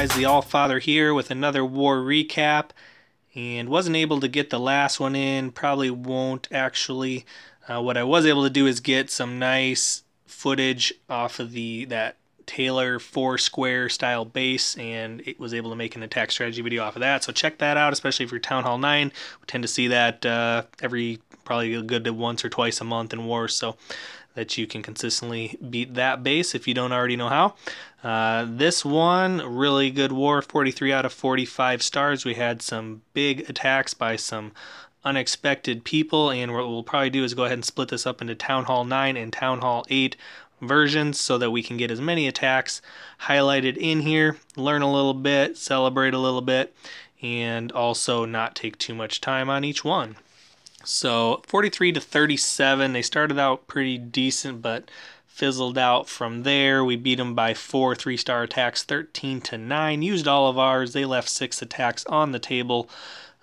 guys, the Allfather here with another war recap, and wasn't able to get the last one in, probably won't actually. What I was able to do is get some nice footage off of that Taylor 4-square style base, and it was able to make an attack strategy video off of that, so check that out, especially if you're Town Hall 9. We tend to see that probably a good once or twice a month in wars, so that you can consistently beat that base if you don't already know how. This one, really good war, 43 out of 45 stars. We had some big attacks by some unexpected people, and what we'll probably do is go ahead and split this up into Town Hall 9 and Town Hall 8 versions so that we can get as many attacks highlighted in here, learn a little bit, celebrate a little bit, and also not take too much time on each one. So 43 to 37, they started out pretty decent but fizzled out from there. We beat them by 4 3-star attacks, 13 to 9. Used all of ours. They left 6 attacks on the table.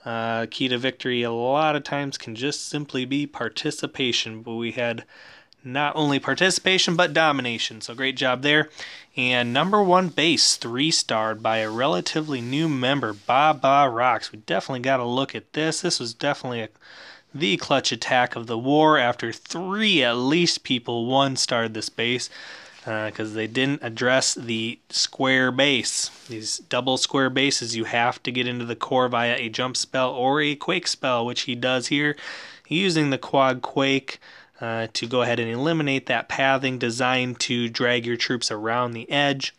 Key to victory a lot of times can just simply be participation, but we had not only participation but domination, so great job there. And number 1 base, 3-starred by a relatively new member, Baba Rocks. We definitely got to look at this. This was definitely the clutch attack of the war after 3 at least people 1-starred this base because they didn't address the square base. These double square bases, you have to get into the core via a jump spell or a quake spell, which he does here, using the quad quake to go ahead and eliminate that pathing designed to drag your troops around the edge.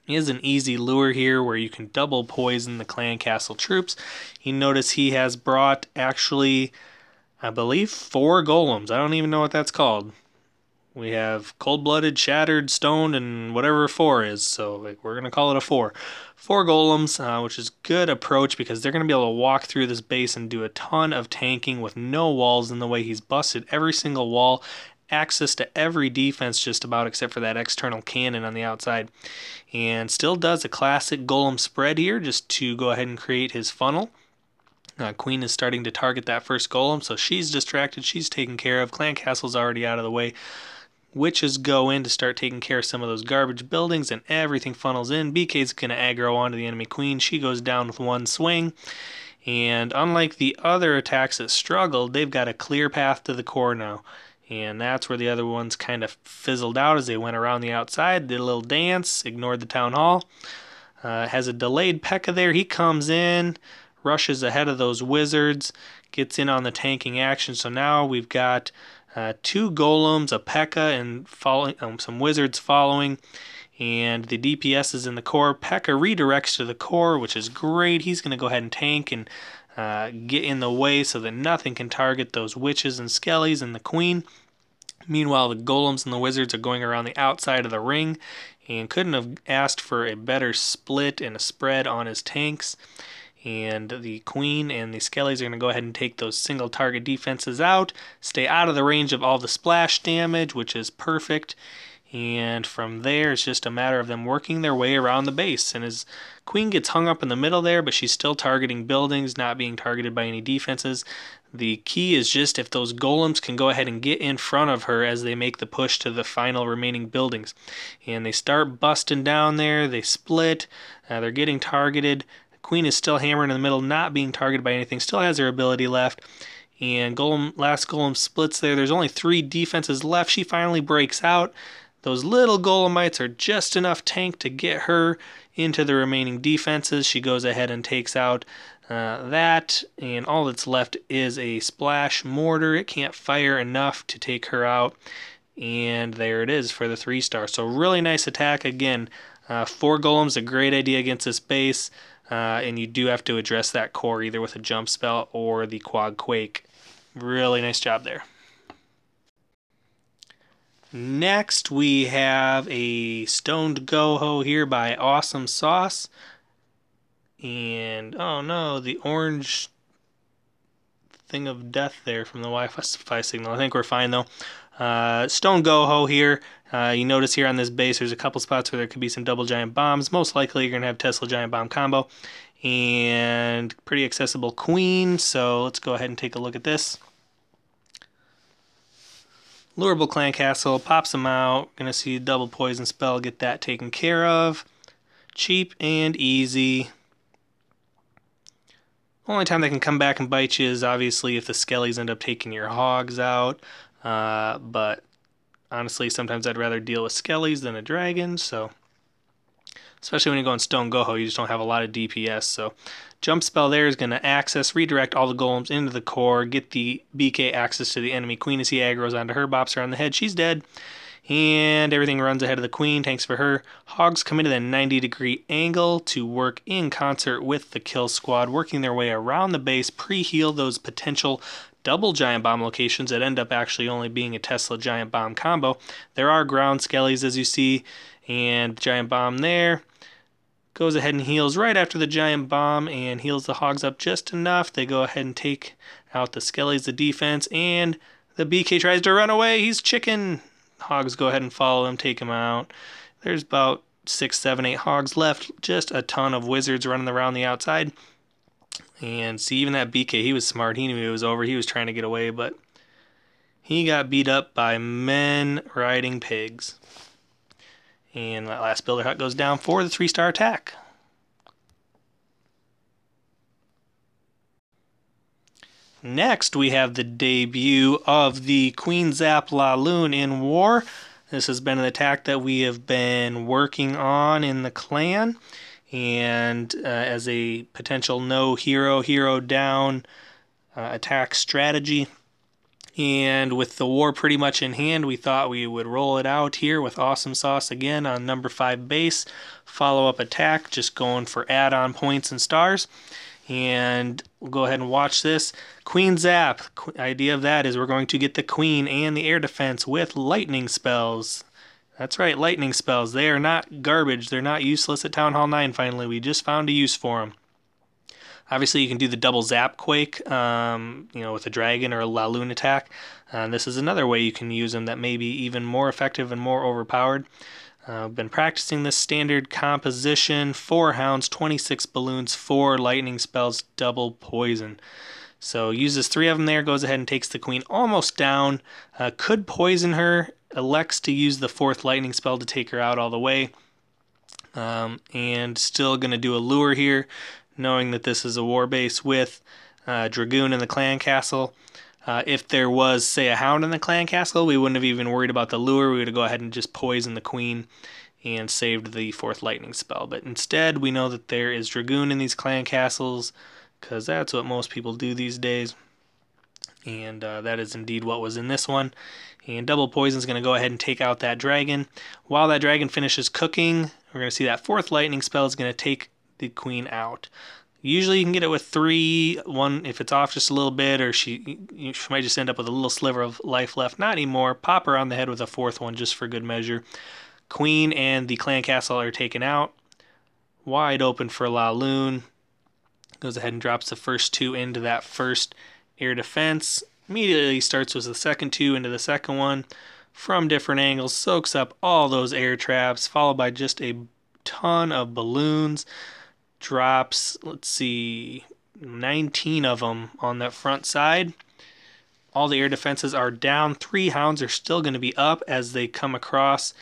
Is an easy lure here where you can double poison the clan castle troops. You notice he has brought actually, I believe, 4 golems. I don't even know what that's called. We have cold-blooded, shattered, stoned, and whatever 4 is, so we're going to call it a 4. 4 golems, which is good approach because they're going to be able to walk through this base and do a ton of tanking with no walls in the way. He's busted every single wall, access to every defense just about except for that external cannon on the outside, and still does a classic golem spread here just to go ahead and create his funnel. Queen is starting to target that first golem, so she's distracted, she's taken care of. Clan Castle's already out of the way. Witches go in to start taking care of some of those garbage buildings, and everything funnels in. BK's going to aggro onto the enemy queen. She goes down with 1 swing, and unlike the other attacks that struggled, they've got a clear path to the core now. And that's where the other ones kind of fizzled out as they went around the outside, did a little dance, ignored the town hall. Has a delayed P.E.K.K.A there. He comes in, rushes ahead of those wizards, gets in on the tanking action. So now we've got 2 golems, a P.E.K.K.A, and some wizards following. And the DPS is in the core. P.E.K.K.A redirects to the core, which is great. He's going to go ahead and tank and get in the way so that nothing can target those witches and skellies and the queen. Meanwhile, the golems and the wizards are going around the outside of the ring, and couldn't have asked for a better split and a spread on his tanks. And the queen and the skellies are going to go ahead and take those single target defenses out, stay out of the range of all the splash damage, which is perfect. And from there, it's just a matter of them working their way around the base. And his queen gets hung up in the middle there, but she's still targeting buildings, not being targeted by any defenses. The key is just if those golems can go ahead and get in front of her as they make the push to the final remaining buildings. And they start busting down there, they split, they're getting targeted. The queen is still hammering in the middle, not being targeted by anything, still has her ability left. And last golem splits there. There's only 3 defenses left. She finally breaks out. Those little golemites are just enough tank to get her into the remaining defenses. She goes ahead and takes out that, and all that's left is a splash mortar. It can't fire enough to take her out, and there it is for the 3-star. So really nice attack. Again, 4 golems, a great idea against this base, and you do have to address that core either with a jump spell or the quad quake. Really nice job there. Next, we have a stoned GoHo here by Awesome Sauce. And, oh no, the orange thing of death there from the Wi-Fi signal. I think we're fine though. Stone GoHo here. You notice here on this base there's a couple spots where there could be some double giant bombs. Most likely you're going to have Tesla giant bomb combo. And pretty accessible queen. So let's go ahead and take a look at this. Lurable Clan Castle, pops them out. Gonna see double poison spell, get that taken care of. Cheap and easy. Only time they can come back and bite you is obviously if the skellies end up taking your hogs out. But honestly, sometimes I'd rather deal with skellies than a dragon, so especially when you go on Stone GoHo, you just don't have a lot of DPS. So jump spell there is going to access, redirect all the golems into the core, get the BK access to the enemy queen as he aggroes onto her, bops her on the head. She's dead. And everything runs ahead of the queen. Thanks for her. Hogs come into the 90-degree angle to work in concert with the kill squad, working their way around the base, pre-heal those potential double giant bomb locations that end up actually only being a Tesla giant bomb combo. There are ground skellies, as you see, and giant bomb there. Goes ahead and heals right after the giant bomb and heals the hogs up just enough. They go ahead and take out the skellies, the defense, and the BK tries to run away. He's chicken. Hogs go ahead and follow him, take him out. There's about 6, 7, 8 hogs left. Just a ton of wizards running around the outside. And see, even that BK, he was smart. He knew it was over. He was trying to get away, but he got beat up by men riding pigs. And that last builder hut goes down for the 3-star attack. Next, we have the debut of the Queen Zap Laloon in War. This has been an attack that we have been working on in the clan, and as a potential no hero down attack strategy. And with the war pretty much in hand, we thought we would roll it out here with Awesome Sauce again on number 5 base. Follow-up attack, just going for add-on points and stars. And we'll go ahead and watch this. Queen Zap. Idea of that is we're going to get the queen and the air defense with lightning spells. That's right, lightning spells. They are not garbage. They're not useless at Town Hall 9 finally. We just found a use for them. Obviously, you can do the double zap quake, with a dragon or a Laloon attack. This is another way you can use them that may be even more effective and more overpowered. I've been practicing this standard composition: 4 hounds, 26 balloons, 4 lightning spells, double poison. So uses 3 of them there, goes ahead and takes the queen almost down. Could poison her, elects to use the 4th lightning spell to take her out all the way. And still going to do a lure here, knowing that this is a war base with Dragoon in the clan castle. If there was, say, a hound in the clan castle, we wouldn't have even worried about the lure. We would have go ahead and just poisoned the queen and saved the 4th lightning spell. But instead, we know that there is Dragoon in these clan castles, because that's what most people do these days. And that is indeed what was in this one. And double poison is going to go ahead and take out that dragon. While that dragon finishes cooking, we're going to see that 4th lightning spell is going to take the queen out. Usually you can get it with 3, 1 if it's off just a little bit, or she might just end up with a little sliver of life left. Not anymore. Pop her on the head with a 4th one just for good measure. Queen and the clan castle are taken out. Wide open for Laloon. Goes ahead and drops the first 2 into that first air defense. Immediately starts with the second 2 into the second one from different angles. Soaks up all those air traps, followed by just a ton of balloons. Drops, let's see, 19 of them on that front side. All the air defenses are down. 3 hounds are still going to be up as they come across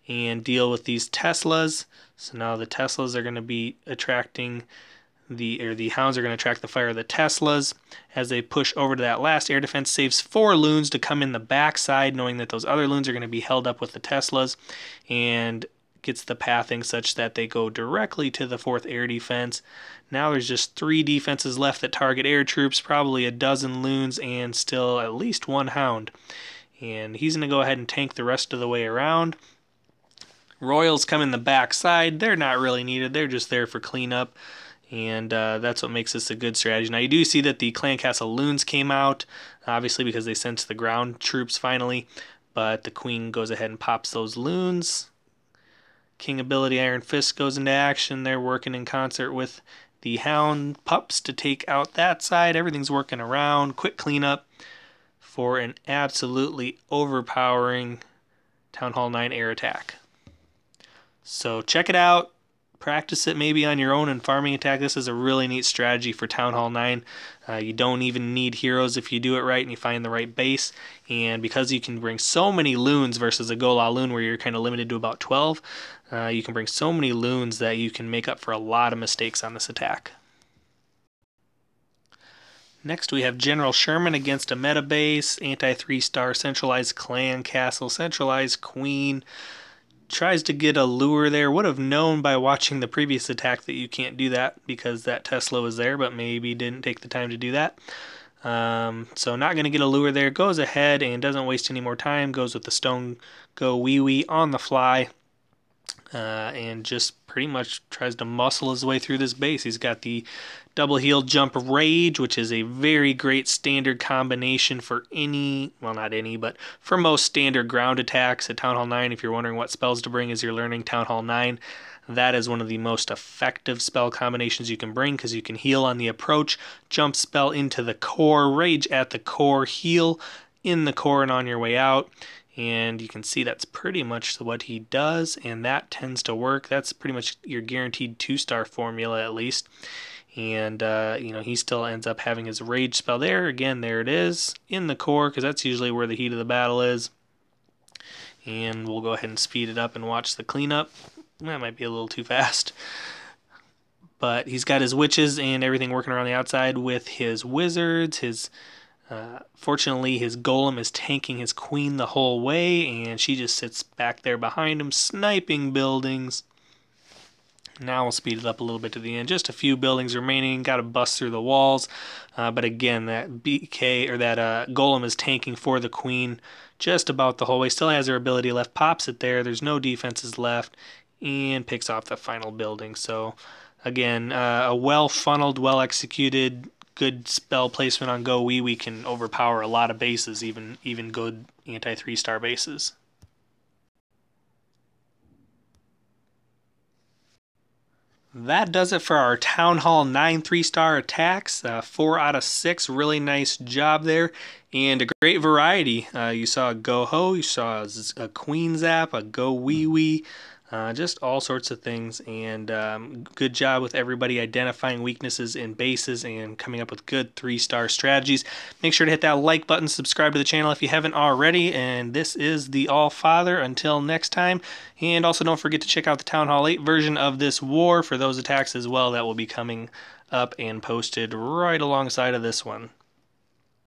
and deal with these Teslas. So now the Teslas are going to be attracting the hounds are going to attract the fire of the Teslas as they push over to that last air defense. Saves 4 loons to come in the backside, knowing that those other loons are going to be held up with the Teslas, and gets the pathing such that they go directly to the 4th air defense. Now there's just 3 defenses left that target air troops, probably a dozen loons, and still at least 1 hound. And he's going to go ahead and tank the rest of the way around. Royals come in the backside. They're not really needed. They're just there for cleanup. And that's what makes this a good strategy. Now you do see that the clan castle loons came out, obviously because they sent the ground troops finally. But the queen goes ahead and pops those loons. King ability Iron Fist goes into action. They're working in concert with the hound pups to take out that side. Everything's working around. Quick cleanup for an absolutely overpowering Town Hall 9 air attack. So check it out. practice it maybe on your own in farming attack. This is a really neat strategy for Town Hall 9. You don't even need heroes if you do it right and you find the right base. And because you can bring so many loons versus a Gola loon where you're kind of limited to about 12, you can bring so many loons that you can make up for a lot of mistakes on this attack. Next we have General Sherman against a meta base, anti 3-star, centralized clan castle, centralized queen. Tries to get a lure there. Would have known by watching the previous attack that you can't do that because that Tesla was there, but maybe didn't take the time to do that. So not going to get a lure there. Goes ahead and doesn't waste any more time. Goes with the stone GoWiWi on the fly. And just pretty much tries to muscle his way through this base. He's got the double heel jump rage, which is a very great standard combination for any, well not any, but for most standard ground attacks at Town Hall 9. If you're wondering what spells to bring as you're learning Town Hall 9, that is one of the most effective spell combinations you can bring because you can heal on the approach, jump spell into the core, rage at the core, heal in the core and on your way out. And you can see that's pretty much what he does, and that tends to work. That's pretty much your guaranteed 2-star formula at least. And he still ends up having his rage spell there. Again, there it is in the core because that's usually where the heat of the battle is. And we'll go ahead and speed it up and watch the cleanup. That might be a little too fast. But he's got his witches and everything working around the outside with his wizards, fortunately, his golem is tanking his queen the whole way, and she just sits back there behind him, sniping buildings. Now we'll speed it up a little bit to the end. Just a few buildings remaining. Got to bust through the walls. But again, that BK or that golem is tanking for the queen just about the whole way. Still has her ability left. Pops it there. There's no defenses left, and picks off the final building. So again, a well funneled, well executed, good spell placement on GoWiWi can overpower a lot of bases, even good anti 3-star bases. That does it for our Town Hall 9 3-star attacks. 4 out of 6, really nice job there, and a great variety. You saw a GoHo, you saw a Queen Zap, a GoWiWi, just all sorts of things, and good job with everybody identifying weaknesses in bases and coming up with good 3-star strategies. Make sure to hit that like button, subscribe to the channel if you haven't already, and this is the All-Father. Until next time, and also don't forget to check out the Town Hall 8 version of this war for those attacks as well that will be coming up and posted right alongside of this one.